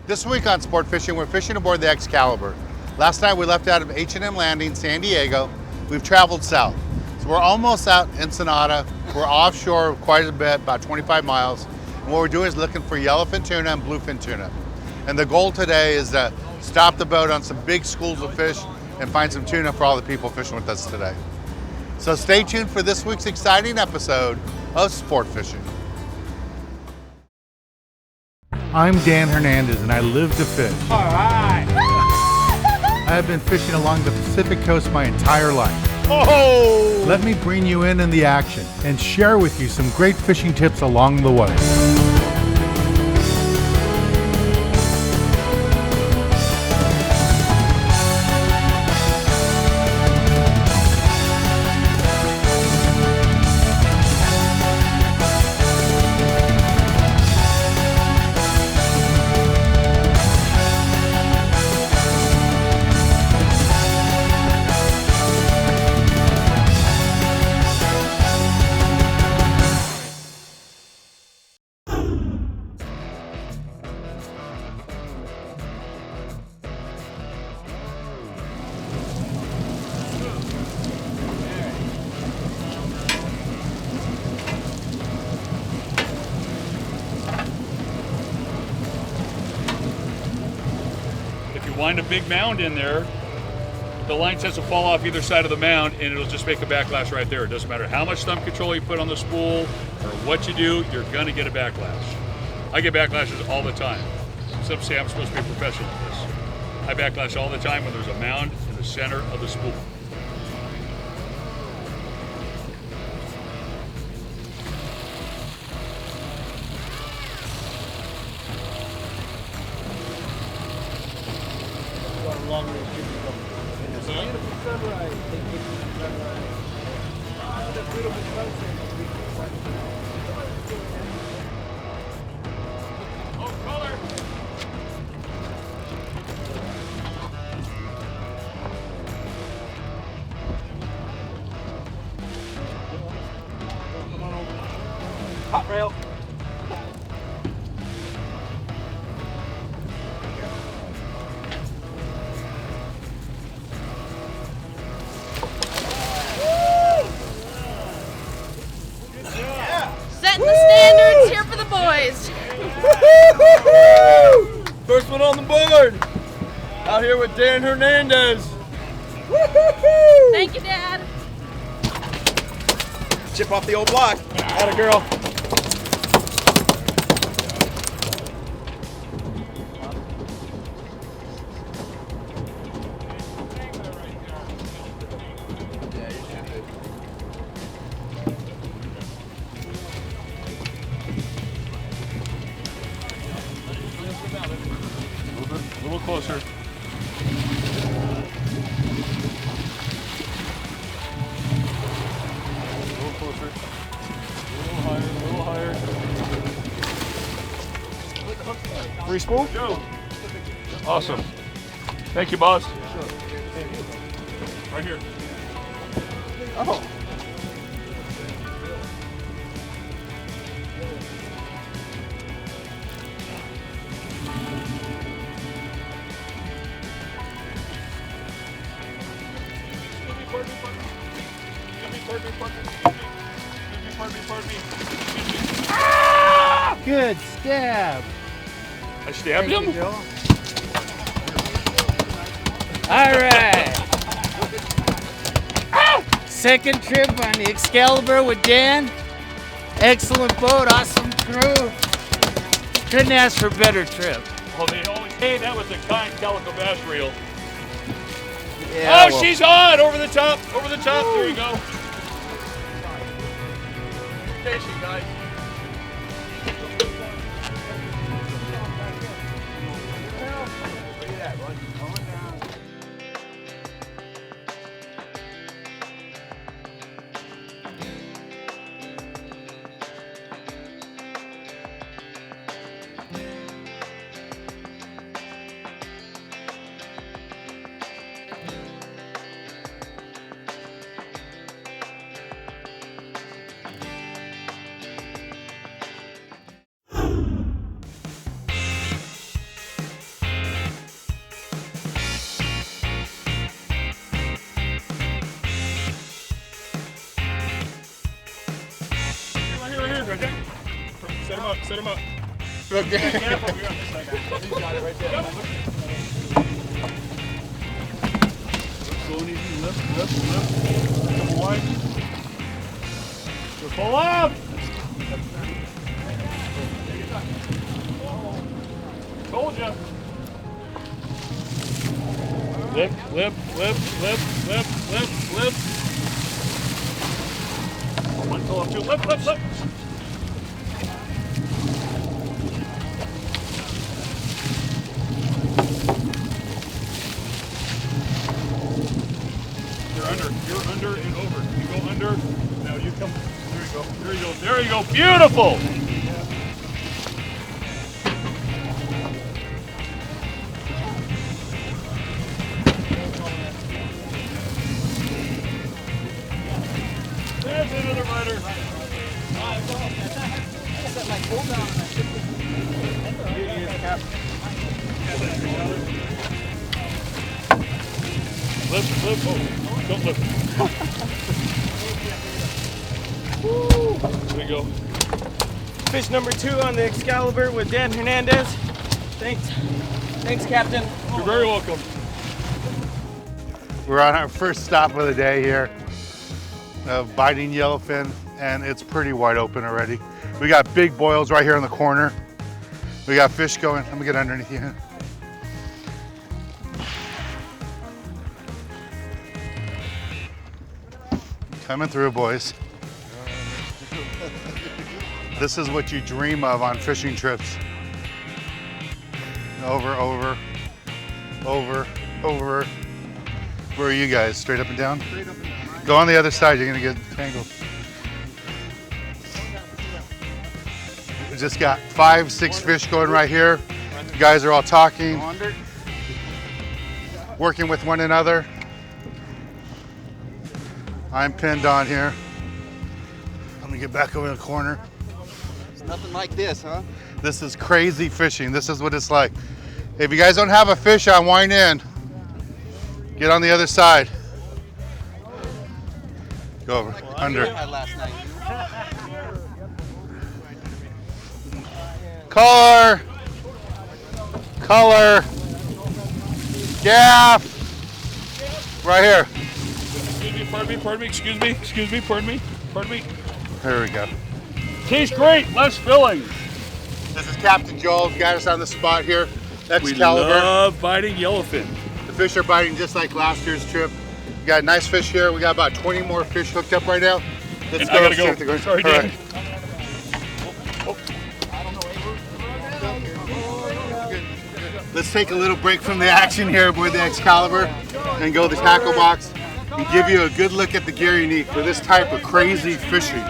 This week on Sport Fishing, we're fishing aboard the Excalibur. Last night we left out of H&M Landing, San Diego. We've traveled south. So we're almost out Ensenada. We're offshore quite a bit, about 25 miles. And what we're doing is looking for yellowfin tuna and bluefin tuna. And the goal today is to stop the boat on some big schools of fish and find some tuna for all the people fishing with us today. So stay tuned for this week's exciting episode of Sport Fishing. I'm Dan Hernandez and I live to fish. All right. I have been fishing along the Pacific coast my entire life. Oh! Let me bring you in the action and share with you some great fishing tips along the way. Wind a big mound in there, the line tends to fall off either side of the mound and it'll just make a backlash right there. It doesn't matter how much thumb control you put on the spool or what you do, you're gonna get a backlash. I get backlashes all the time. Some say I'm supposed to be a professional at this. I backlash all the time when there's a mound in the center of the spool. Hot rail. Setting the standards here for the boys. First one on the board. Out here with Dan Hernandez. Thank you, Dad. Chip off the old block. Atta girl. A little closer. A little closer. A little higher. Free spool? Go. Awesome. Thank you, boss. Right here. Oh. Good stab. I stabbed him? All right. Second trip on the Excalibur with Dan. Excellent boat, awesome crew. Couldn't ask for a better trip. Oh, they always, hey, that was a kind calico bass reel. Yeah, Oh, she's on! Over the top, there you go. Fishing, guys. right there. Set him up, set him up. Okay. Careful, you're on this side. He's got it right there. Going easy, lift. Number one. So pull up. Told ya. Lift. One pull up, two. Lift. You're under and over. You go under. Now you come. There you go. Beautiful. There's another rider. Lift. Oh, don't lift. There you go. Fish number 2 on the Excalibur with Dan Hernandez. Thanks, Captain. You're very welcome. We're on our first stop of the day here of biting yellowfin, and it's pretty wide open already. We got big boils right here in the corner. We got fish going. Let me get underneath you. Coming through, boys. This is what you dream of on fishing trips. Over. Where are you guys? Straight up and down? Straight up and down. Right? Go on the other side, you're gonna get tangled. We just got 5, 6 fish going right here. You guys are all talking, working with one another. I'm pinned on here. Let me get back over the corner. It's nothing like this, huh? This is crazy fishing. This is what it's like. If you guys don't have a fish on, wind in. Get on the other side. Go over, under. Last night. Color. Gaff. Right here. Pardon me, excuse me. There we go. Tastes great, less filling. This is Captain Joel, got us on the spot here. We Excalibur. love biting yellowfin. The fish are biting just like last year's trip. We got nice fish here. We got about 20 more fish hooked up right now. Let's And go. I gotta see go. what they're going. Sorry, All Dan. right. Let's take a little break from the action here with the Excalibur and go to the tackle box and give you a good look at the gear you need for this type of crazy fishing.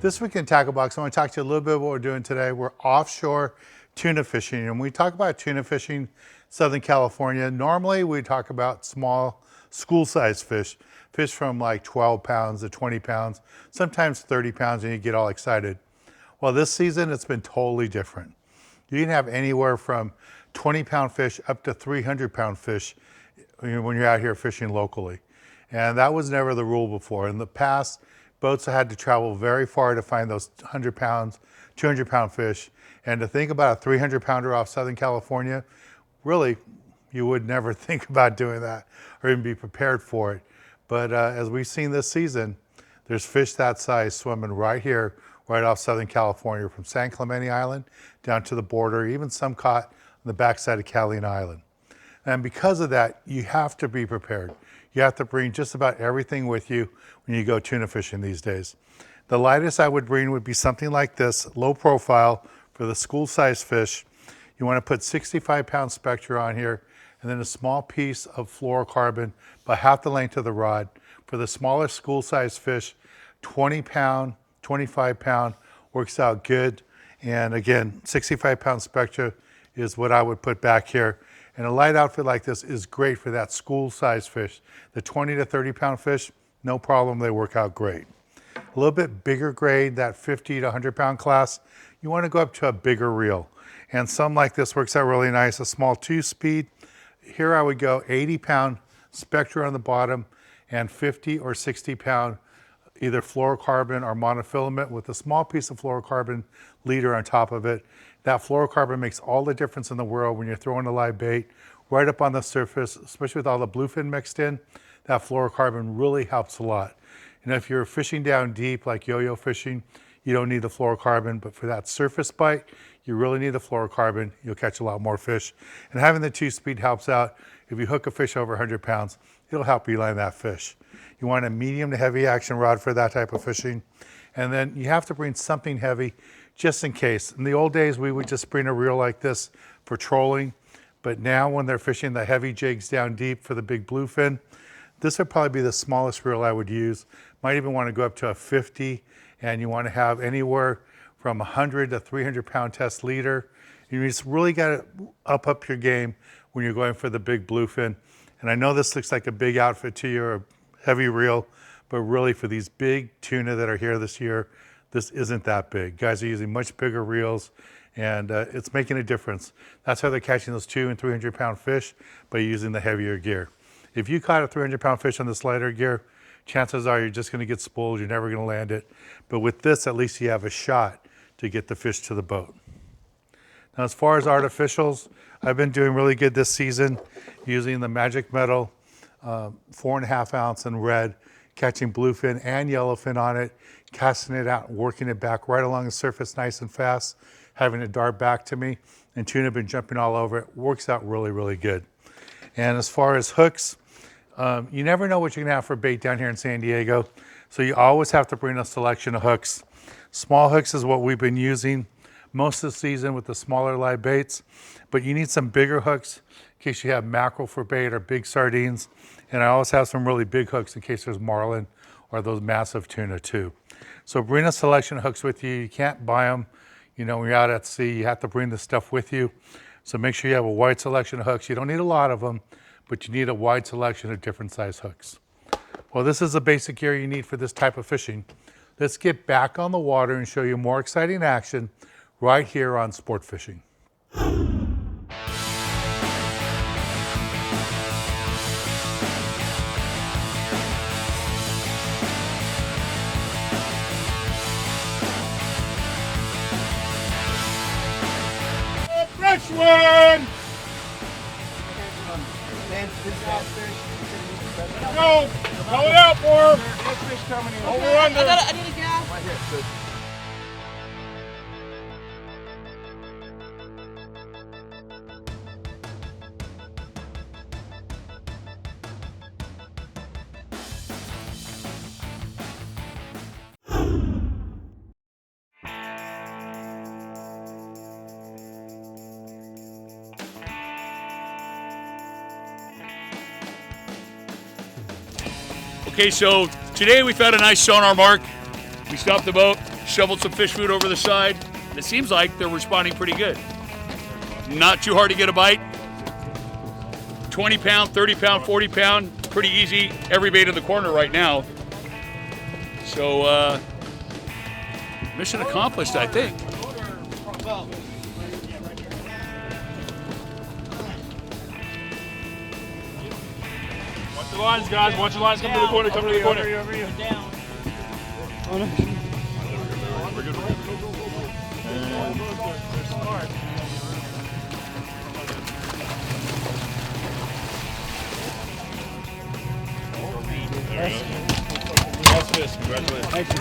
This week in Tackle Box, I want to talk to you a little bit about what we're doing today. We're offshore tuna fishing, and when we talk about tuna fishing, Southern California, normally we talk about small school-sized fish from like 12 pounds to 20 pounds, sometimes 30 pounds, and you get all excited. Well, this season, it's been totally different. You can have anywhere from 20-pound fish up to 300-pound fish when you're out here fishing locally. And that was never the rule before. In the past, boats had to travel very far to find those 100 pounds, 200-pound fish. And to think about a 300-pounder off Southern California, really, you would never think about doing that or even be prepared for it. But as we've seen this season, there's fish that size swimming right here, right off Southern California, from San Clemente Island down to the border, even some caught on the backside of Catalina Island. And because of that, you have to be prepared. You have to bring just about everything with you when you go tuna fishing these days. The lightest I would bring would be something like this, low profile for the school-sized fish. You want to put 65-pound Spectra on here, and then a small piece of fluorocarbon, about half the length of the rod. For the smaller school-sized fish, 20-pound, 25-pound works out good. And again, 65-pound Spectra is what I would put back here. And a light outfit like this is great for that school-sized fish. The 20 to 30-pound fish, no problem, they work out great. A little bit bigger grade, that 50 to 100-pound class, you want to go up to a bigger reel. And some like this works out really nice, a small 2-speed. Here I would go 80-pound Spectra on the bottom, and 50 or 60 pound either fluorocarbon or monofilament with a small piece of fluorocarbon leader on top of it. That fluorocarbon makes all the difference in the world when you're throwing a live bait right up on the surface, especially with all the bluefin mixed in. That fluorocarbon really helps a lot. And if you're fishing down deep like yo-yo fishing, you don't need the fluorocarbon, but for that surface bite, you really need the fluorocarbon. You'll catch a lot more fish. And having the 2-speed helps out. If you hook a fish over 100 pounds, it'll help you line that fish. You want a medium to heavy action rod for that type of fishing. And then you have to bring something heavy just in case. In the old days, we would just bring a reel like this for trolling. But now when they're fishing the heavy jigs down deep for the big bluefin, this would probably be the smallest reel I would use. Might even want to go up to a 50, and you want to have anywhere from 100 to 300 pound test leader. You just really got to up your game when you're going for the big bluefin. And I know this looks like a big outfit to you, or a heavy reel, but really for these big tuna that are here this year, this isn't that big. Guys are using much bigger reels, and it's making a difference. That's how they're catching those 200 and 300 pound fish, by using the heavier gear. If you caught a 300 pound fish on this lighter gear, chances are you're just going to get spooled. You're never going to land it. But with this, at least you have a shot to get the fish to the boat. Now, as far as artificials, I've been doing really good this season using the Magic Metal 4.5 ounce in red, catching bluefin and yellowfin on it, casting it out and working it back right along the surface nice and fast, having it dart back to me, and tuna have been jumping all over it. Works out really, really good. And as far as hooks, you never know what you're gonna have for bait down here in San Diego, so you always have to bring a selection of hooks. Small hooks is what we've been using most of the season with the smaller live baits, but you need some bigger hooks in case you have mackerel for bait or big sardines. And I always have some really big hooks in case there's marlin or those massive tuna too. So bring a selection of hooks with you. You can't buy them, you know, when you're out at sea. You have to bring the stuff with you. So make sure you have a wide selection of hooks. You don't need a lot of them, but you need a wide selection of different size hooks. Well, this is the basic gear you need for this type of fishing. Let's get back on the water and show you more exciting action right here on Sport Fishing. Fresh one! Go! Call it out for him! Over under! I need a gas. Okay, so today we found a nice sonar mark. We stopped the boat, shoveled some fish food over the side, and it seems like they're responding pretty good. Not too hard to get a bite. 20 pound, 30 pound, 40 pound, pretty easy. Every bait in the corner right now. So, mission accomplished, I think. Watch the lines, guys. Watch the lines. Come to the corner. Come to the corner. Over you. Down. Oh, no. We're good. Nice fish. Congratulations. Thank you.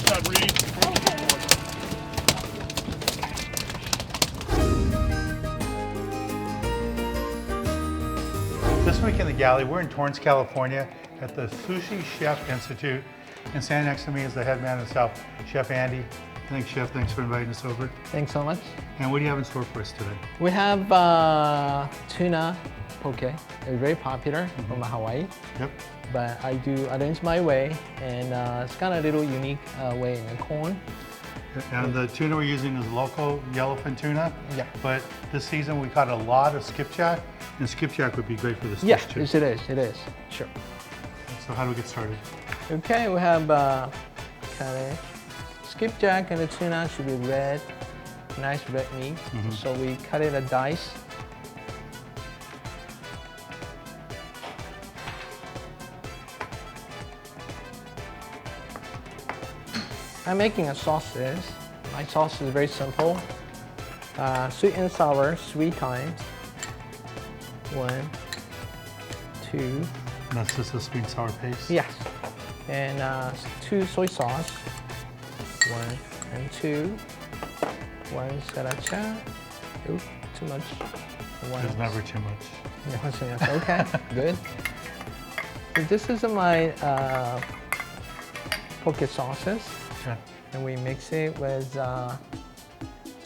Good Reed. This week in the galley, we're in Torrance, California at the Sushi Chef Institute. And standing next to me is the head man himself, Chef Andy. Thanks, Chef. Thanks for inviting us over. Thanks so much. And what do you have in store for us today? We have tuna poke. It's very popular from Hawaii. Yep. But I do arrange my way, and it's kind of a little unique way in the corn. And the tuna we're using is local yellowfin tuna. Yeah. But this season we caught a lot of skipjack, and skipjack would be great for this Yeah, dish too. yes, it is. It is. Sure. So how do we get started? Okay, we have kind skipjack and the tuna should be red, nice red meat. So we cut it a dice. I'm making a sausage. My sauce is very simple. Sweet and sour, 3 times. 1, 2. That's just a sweet and sour paste? Yes. And 2 soy sauce. 1 and 2. 1 sriracha. Oop, too much. There's never too much. Yeah, okay, good. So this is my poke sauces. Okay. And we mix it with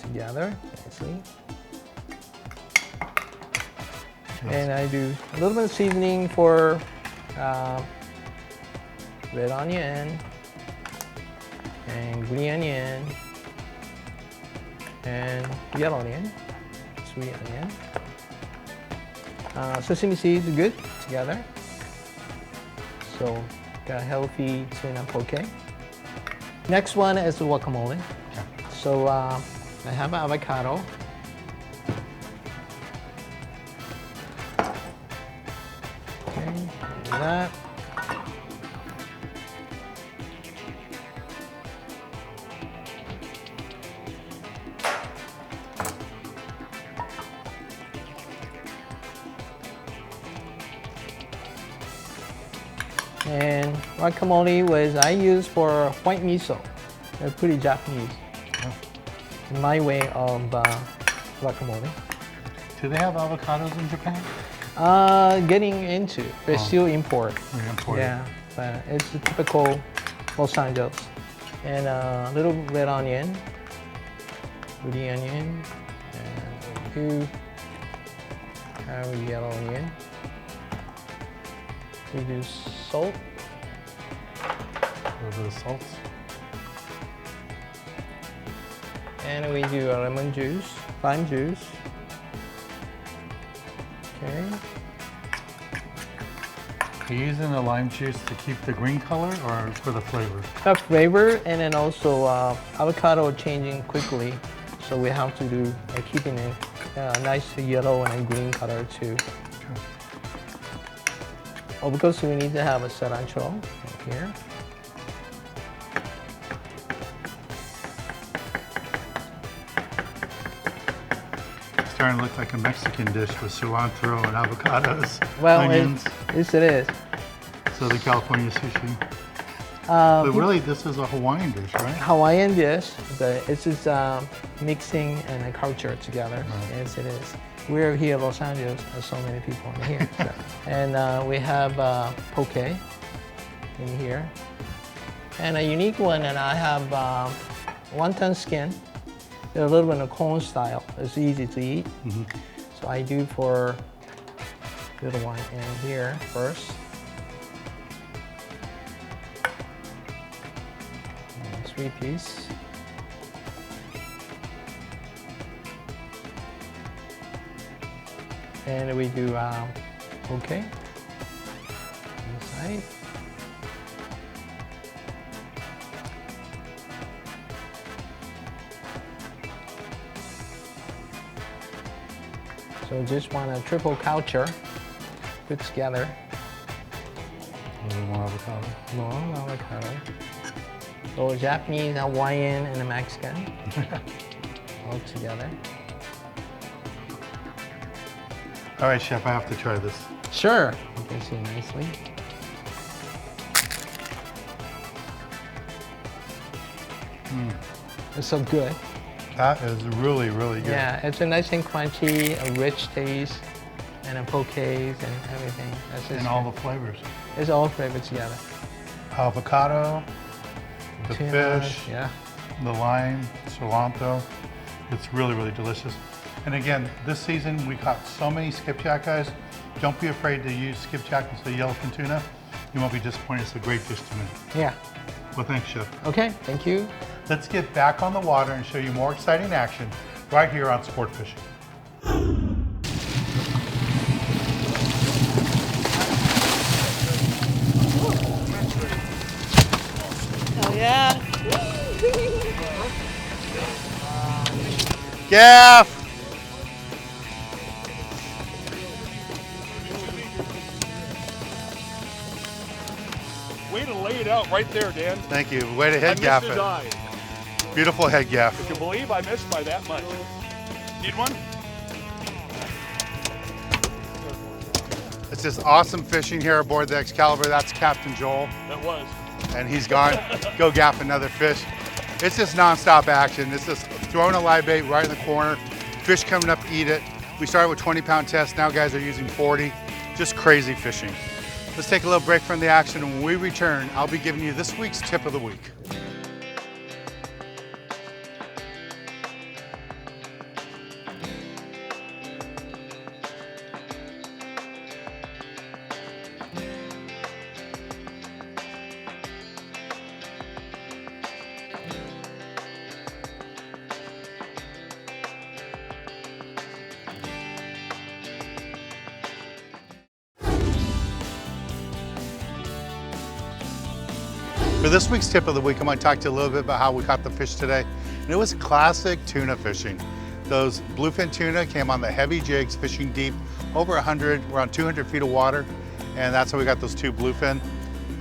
together nicely. And I do a little bit of seasoning for red onion and green onion and yellow onion, sweet onion. Sesame seeds are good together. So got healthy tuna poke. Next one is the guacamole. Okay. So I have avocado. Okay, do that. And guacamole was I use for white miso. They're pretty Japanese. My way of guacamole. Do they have avocados in Japan? Getting into, but still import. They're imported. Yeah, but it's a typical Los Angeles. And a little red onion, green onion, and we do have yellow onion. We do salt. A little bit of salt. And we do lemon juice, lime juice. Okay. Are you using the lime juice to keep the green color or for the flavor? Have flavor, and then also avocado changing quickly, so we have to do keeping it nice yellow and green color too. Okay. Oh, because we need to have a cilantro right here. It's starting to look like a Mexican dish with cilantro and avocados, Well, onions. Yes, it is. Southern California sushi. But really, this is a Hawaiian dish, right? Hawaiian dish, but it's just mixing and a culture together. Right. Yes, it is. We're here in Los Angeles. There's so many people in here. So. And we have poke in here. And a unique one, and I have wonton skin. They're a little bit of corn style. It's easy to eat. Mm-hmm. So I do for little one in here first. And 3 piece. And we do poke inside. So just want a triple culture put together. A little more avocado. More avocado. So Japanese, Hawaiian, and a Mexican all together. All right, Chef, I have to try this. Sure. You can see nicely. It's so good. That is really, really good. Yeah, it's a nice and crunchy, a rich taste, and a poke and everything. That's just And all the flavors. it's all flavored together. Avocado, the Tuna, fish, Yeah. the lime, cilantro. It's really, really delicious. And again, this season we caught so many skipjack, guys. Don't be afraid to use skipjack instead of yellowfin tuna. You won't be disappointed. It's a great dish to me. Yeah. Well, thanks, Chef. Okay, thank you. Let's get back on the water and show you more exciting action right here on Sport Fishing. Hell yeah. Gaff! Way to lay it out right there, Dan. Thank you. Way to I head missed gaff his it. eye. Beautiful head gaff. If you believe I missed by that much. Need one? It's just awesome fishing here aboard the Excalibur. That's Captain Joel, That was. and he's gone. Go gaff another fish. It's just nonstop action. It's just throwing a live bait right in the corner. Fish coming up to eat it. We started with 20-pound tests. Now guys are using 40. Just crazy fishing. Let's take a little break from the action, and when we return, I'll be giving you this week's tip of the week. For this week's tip of the week, I'm going to talk to you a little bit about how we caught the fish today. And it was classic tuna fishing. Those bluefin tuna came on the heavy jigs, fishing deep, over 100, around 200 feet of water. And that's how we got those 2 bluefin.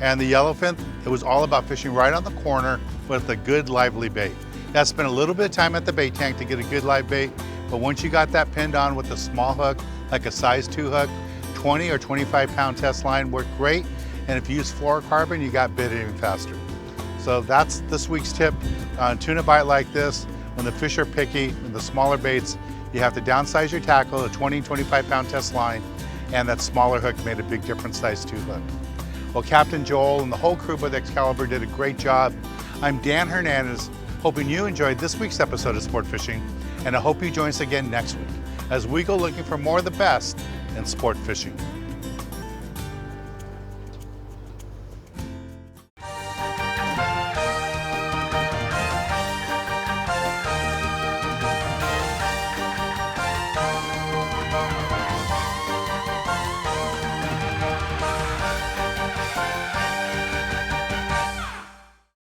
And the yellowfin, it was all about fishing right on the corner with a good lively bait. That spent a little bit of time at the bait tank to get a good live bait. But once you got that pinned on with a small hook, like a size 2 hook, 20 or 25-pound test line worked great. And if you use fluorocarbon, you got bit even faster. So that's this week's tip on tuna bite like this. When the fish are picky and the smaller baits, you have to downsize your tackle, a 20, 25-pound test line, and that smaller hook made a big difference, size 2 hook. Well, Captain Joel and the whole crew with Excalibur did a great job. I'm Dan Hernandez, hoping you enjoyed this week's episode of Sport Fishing, and I hope you join us again next week as we go looking for more of the best in sport fishing.